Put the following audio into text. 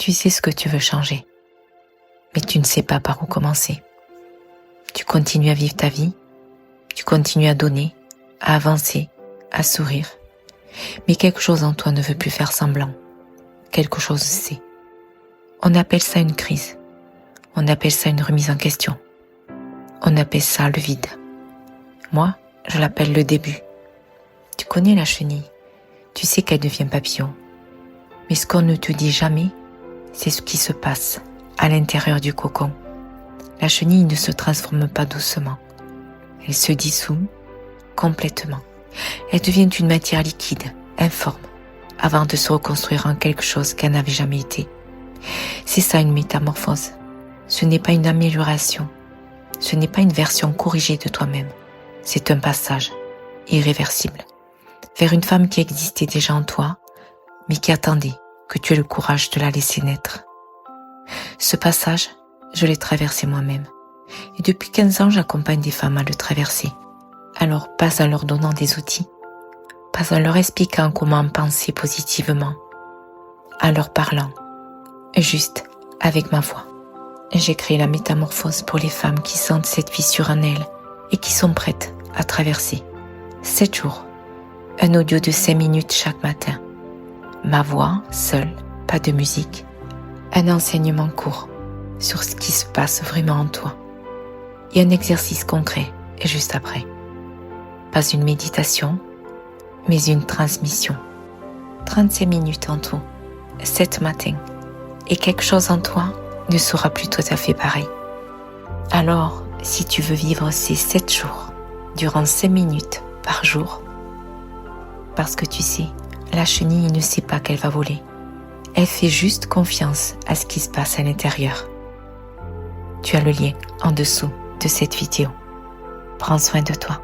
Tu sais ce que tu veux changer, mais tu ne sais pas par où commencer. Tu continues à vivre ta vie, tu continues à donner, à avancer, à sourire. Mais quelque chose en toi ne veut plus faire semblant. Quelque chose sait. On appelle ça une crise. On appelle ça une remise en question. On appelle ça le vide. Moi, je l'appelle le début. Tu connais la chenille. Tu sais qu'elle devient papillon. Mais ce qu'on ne te dit jamais, c'est ce qui se passe à l'intérieur du cocon. La chenille ne se transforme pas doucement. Elle se dissout complètement. Elle devient une matière liquide, informe, avant de se reconstruire en quelque chose qu'elle n'avait jamais été. C'est ça une métamorphose. Ce n'est pas une amélioration. Ce n'est pas une version corrigée de toi-même. C'est un passage irréversible vers une femme qui existait déjà en toi, mais qui attendait que tu aies le courage de la laisser naître. Ce passage, je l'ai traversé moi-même. Et depuis 15 ans, j'accompagne des femmes à le traverser. Alors, pas en leur donnant des outils, pas en leur expliquant comment penser positivement, en leur parlant, juste avec ma voix. J'ai créé la métamorphose pour les femmes qui sentent cette fissure en elles et qui sont prêtes à traverser. 7 jours, un audio de 5 minutes chaque matin. Ma voix, seule, pas de musique. Un enseignement court sur ce qui se passe vraiment en toi. Et un exercice concret juste après. Pas une méditation, mais une transmission. 35 minutes en tout, 7 matins. Et quelque chose en toi ne sera plus tout à fait pareil. Alors, si tu veux vivre ces 7 jours, durant 5 minutes par jour, parce que tu sais, la chenille ne sait pas qu'elle va voler. Elle fait juste confiance à ce qui se passe à l'intérieur. Tu as le lien en dessous de cette vidéo. Prends soin de toi.